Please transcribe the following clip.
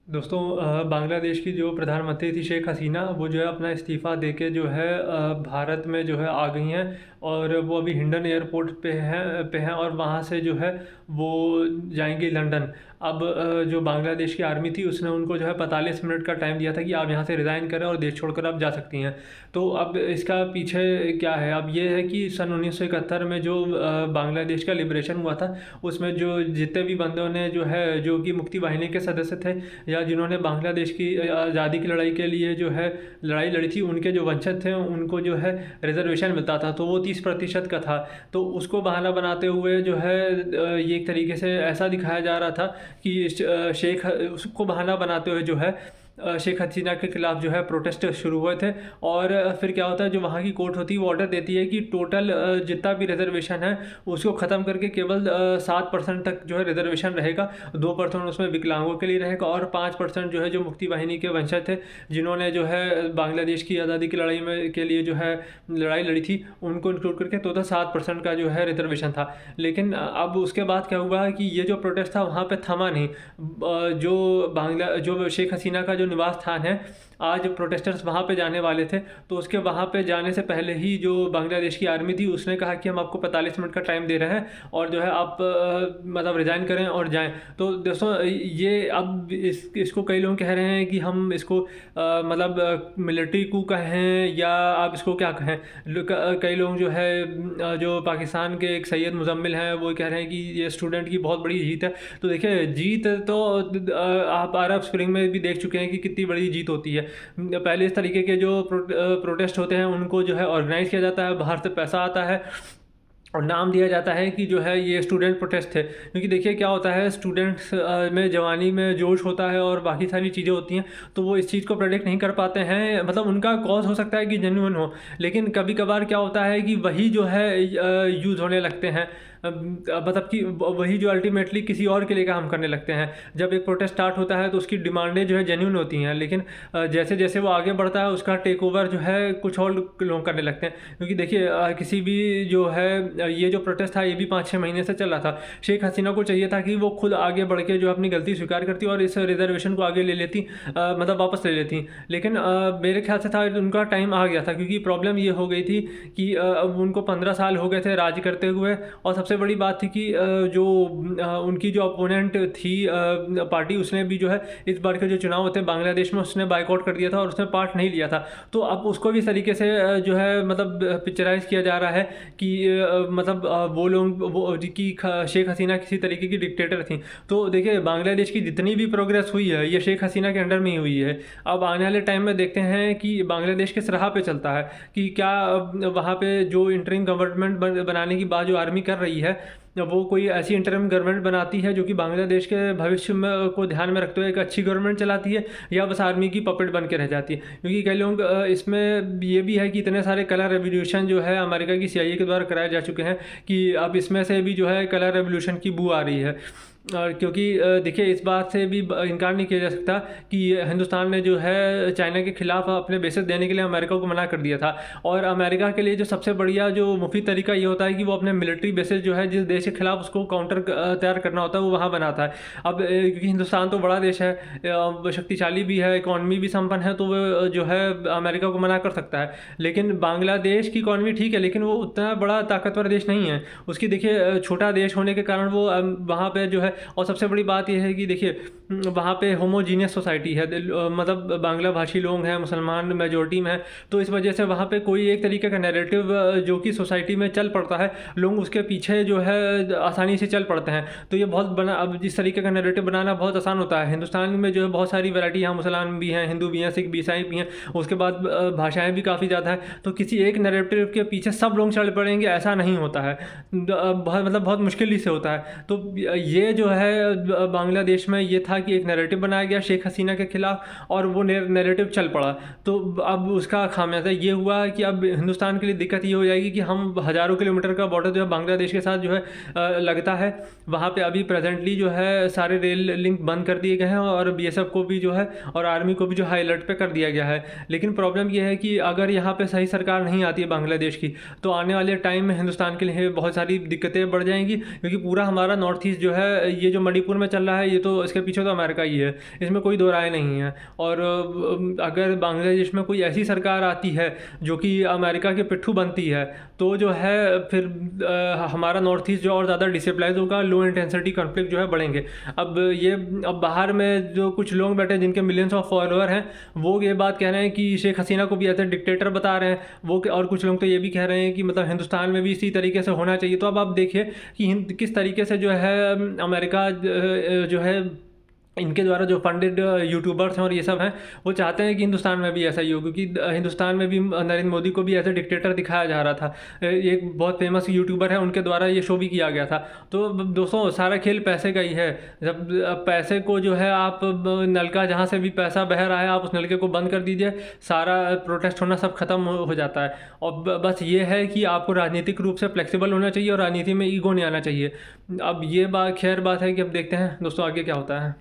दोस्तों बांग्लादेश की जो प्रधानमंत्री थी शेख हसीना, वो जो है अपना इस्तीफ़ा देके जो है भारत में जो है आ गई हैं। और वो अभी हिंडन एयरपोर्ट पे हैं और वहाँ से जो है वो जाएंगी लंदन। अब जो बांग्लादेश की आर्मी थी उसने उनको जो है 45 मिनट का टाइम दिया था कि आप यहाँ से रिज़ाइन करें और देश छोड़कर आप जा सकती हैं। तो अब इसका पीछे क्या है, अब ये है कि सन 1971 में जो बांग्लादेश का लिबरेशन हुआ था, उसमें जो जितने भी बंदों ने जो है जो कि मुक्ति वाहिनी के सदस्य थे या जिन्होंने बांग्लादेश की आज़ादी की लड़ाई के लिए जो है लड़ाई लड़ी थी, उनके जो वंशज थे उनको जो है रिजर्वेशन मिलता था, तो वो 30% का था। तो उसको बहाना बनाते हुए जो है ये एक तरीके से ऐसा दिखाया जा रहा था कि उसको बहाना बनाते हुए जो है शेख हसीना के खिलाफ जो है प्रोटेस्ट शुरू हुए थे। और फिर क्या होता है, जो वहाँ की कोर्ट होती है वो ऑर्डर देती है कि टोटल जितना भी रिजर्वेशन है उसको ख़त्म करके केवल 7% तक जो है रिजर्वेशन रहेगा। 2% उसमें विकलांगों के लिए रहेगा और 5% जो है जो मुक्ति वाहिनी के वंशज थे, जिन्होंने जो है बांग्लादेश की आज़ादी की लड़ाई में के लिए जो है लड़ाई लड़ी थी, उनको इंक्लूड करके टोटल 7% का जो है रिजर्वेशन था। लेकिन अब उसके बाद क्या हुआ कि ये जो प्रोटेस्ट था वहाँ पे थमा नहीं। जो शेख हसीना का जो निवास स्थान है, आज प्रोटेस्टर्स वहाँ पे जाने वाले थे, तो उसके वहाँ पे जाने से पहले ही जो बांग्लादेश की आर्मी थी उसने कहा कि हम आपको 45 मिनट का टाइम दे रहे हैं और जो है आप मतलब रिज़ाइन करें और जाएं। तो दोस्तों ये अब इसको कई लोग कह रहे हैं कि हम इसको मतलब मिलिट्री coup कहें या आप इसको क्या कहें। कई लोग जो है जो पाकिस्तान के एक सैयद मुजम्मिल हैं वो कह रहे हैं कि ये स्टूडेंट की बहुत बड़ी जीत है। तो देखिए जीत तो आप अरब स्प्रिंग में भी देख चुके हैं कि कितनी बड़ी जीत होती है। पहले इस तरीके के जो प्रोटेस्ट होते हैं उनको जो है ऑर्गेनाइज किया जाता है, बाहर से पैसा आता है और नाम दिया जाता है कि जो है ये स्टूडेंट प्रोटेस्ट है। क्योंकि देखिए क्या होता है, स्टूडेंट्स में जवानी में जोश होता है और बाकी सारी चीज़ें होती हैं, तो वो इस चीज़ को प्रेडिक्ट नहीं कर पाते हैं। मतलब उनका कॉज हो सकता है कि जेन्युइन हो, लेकिन कभी कभार क्या होता है कि वही जो है यूज़ होने लगते हैं। मतलब कि वही जो अल्टीमेटली किसी और के लिए काम करने लगते हैं। जब एक प्रोटेस्ट स्टार्ट होता है तो उसकी डिमांडें जो है जेन्युइन होती हैं, लेकिन जैसे जैसे वो आगे बढ़ता है उसका टेक ओवर जो है कुछ और लोग करने लगते हैं। क्योंकि देखिए किसी भी जो है ये जो प्रोटेस्ट था ये भी 5-6 महीने से चल रहा था। शेख हसीना को चाहिए था कि वो खुद आगे बढ़ के जो अपनी गलती स्वीकार करती और इस रिजर्वेशन को आगे ले लेती, मतलब वापस ले लेती। लेकिन मेरे ख्याल से था उनका टाइम आ गया था, क्योंकि प्रॉब्लम ये हो गई थी कि अब उनको 15 साल हो गए थे राज करते हुए। और सबसे बड़ी बात थी कि जो उनकी जो अपोनेंट थी पार्टी, उसने भी जो है इस बार के जो चुनाव होते हैं बांग्लादेश में उसने बाइकआउट कर दिया था और उसने पार्ट नहीं लिया था। तो अब उसको भी इस तरीके से जो है मतलब पिक्चराइज किया जा रहा है कि मतलब वो लोग वो कि शेख हसीना किसी तरीके की डिक्टेटर थी। तो देखिए बांग्लादेश की जितनी भी प्रोग्रेस हुई है ये शेख हसीना के अंडर में ही हुई है। अब आने वाले टाइम में देखते हैं कि बांग्लादेश किस राह पे चलता है, कि क्या वहाँ पे जो इंटरिम गवर्नमेंट बनाने की बात जो आर्मी कर रही है, वो कोई ऐसी इंटरिम गवर्नमेंट बनाती है जो कि बांग्लादेश के भविष्य में को ध्यान में रखते हुए एक अच्छी गवर्नमेंट चलाती है, या बस आर्मी की पपेट बन के रह जाती है। क्योंकि कई लोग इसमें ये भी है कि इतने सारे कलर रेवोल्यूशन जो है अमेरिका की CIA के द्वारा कराए जा चुके हैं कि अब इसमें से भी जो है कलर रेवोल्यूशन की बू आ रही है। और क्योंकि देखिए इस बात से भी इनकार नहीं किया जा सकता कि हिंदुस्तान ने जो है चाइना के खिलाफ अपने बेसेस देने के लिए अमेरिका को मना कर दिया था। और अमेरिका के लिए जो सबसे बढ़िया जो मुफीद तरीका ये होता है कि वो अपने मिलिट्री बेसेस जो है जिस देश के खिलाफ उसको काउंटर तैयार करना होता है वो वहाँ बनाता है। अब क्योंकि हिंदुस्तान तो बड़ा देश है, शक्तिशाली भी है, इकॉनमी भी संपन्न है, तो वो जो है अमेरिका को मना कर सकता है। लेकिन बांग्लादेश की इकॉनमी ठीक है, लेकिन वो उतना बड़ा ताकतवर देश नहीं है। उसकी देखिए छोटा देश होने के कारण वो वहाँ पे जो है, और सबसे बड़ी बात यह है कि देखिए वहाँ पे होमोजीनियस सोसाइटी है, मतलब बांग्ला भाषी लोग हैं, मुसलमान मेजोरिटी में है। तो इस वजह से वहाँ पे कोई एक तरीके का नैरेटिव जो कि सोसाइटी में चल पड़ता है, लोग उसके पीछे जो है आसानी से चल पड़ते हैं। तो ये बहुत बना, अब जिस तरीके का नैरेटिव बनाना बहुत आसान होता है। हिंदुस्तान में जो है बहुत सारी वैरायटी, यहाँ मुसलमान भी हैं, हिंदू भी हैं, सिख भी, ईसाई भी हैं, उसके बाद भाषाएँ भी काफ़ी ज़्यादा हैं। तो किसी एक नैरेटिव के पीछे सब लोग चल पड़ेंगे ऐसा नहीं होता है, बहुत मतलब बहुत मुश्किल ही से होता है। तो ये जो है बांग्लादेश में ये था कि एक नैरेटिव बनाया गया शेख हसीना के खिलाफ और वो नैरेटिव चल पड़ा। तो अब उसका खामियाजा ये हुआ कि अब हिंदुस्तान के लिए दिक्कत ये हो जाएगी कि हम हज़ारों किलोमीटर का बॉर्डर जो है बांग्लादेश के साथ जो है लगता है, वहाँ पे अभी प्रेजेंटली जो है सारे रेल लिंक बंद कर दिए गए हैं और BSF को भी जो है और आर्मी को भी जो हाई अलर्ट पे कर दिया गया है। लेकिन प्रॉब्लम ये है कि अगर यहाँ पे सही सरकार नहीं आती है बांग्लादेश की, तो आने वाले टाइम में हिंदुस्तान के लिए बहुत सारी दिक्कतें बढ़ जाएंगी, क्योंकि पूरा हमारा नॉर्थ ईस्ट जो है ये जो मणिपुर में चल रहा है, ये तो इसके पीछे तो अमेरिका ही है, इसमें कोई दो राय नहीं है। और अगर बांग्लादेश में कोई ऐसी सरकार आती है जो कि अमेरिका के पिट्ठू बनती है, तो जो है फिर हमारा नॉर्थ ईस्ट जो और ज़्यादा डिस्टेबलाइज होगा, लो इंटेंसिटी कॉन्फ्लिक्ट जो है बढ़ेंगे। अब बाहर में जो कुछ लोग बैठे हैं जिनके मिलियंस ऑफ फॉलोअर हैं, वो ये बात कह रहे हैं कि शेख हसीना को भी ऐसे डिक्टेटर बता रहे हैं वो, और कुछ लोग तो ये भी कह रहे हैं कि मतलब हिंदुस्तान में भी इसी तरीके से होना चाहिए। तो अब आप देखिए कि किस तरीके से जो है अमेरिका जो है इनके द्वारा जो फंडेड यूट्यूबर्स हैं और ये सब हैं, वो चाहते हैं कि हिंदुस्तान में भी ऐसा ही हो, क्योंकि हिंदुस्तान में भी नरेंद्र मोदी को भी ऐसे डिक्टेटर दिखाया जा रहा था। एक बहुत फेमस यूट्यूबर है, उनके द्वारा ये शो भी किया गया था। तो दोस्तों सारा खेल पैसे का ही है। जब पैसे को जो है आप नलका जहाँ से भी पैसा बह रहा है आप उस नलके को बंद कर दीजिए, सारा प्रोटेस्ट होना सब खत्म हो जाता है। और बस ये है कि आपको राजनीतिक रूप से फ्लेक्सिबल होना चाहिए और राजनीति में ईगो नहीं आना चाहिए। अब ये बात खैर बात है कि अब देखते हैं दोस्तों आगे क्या होता है।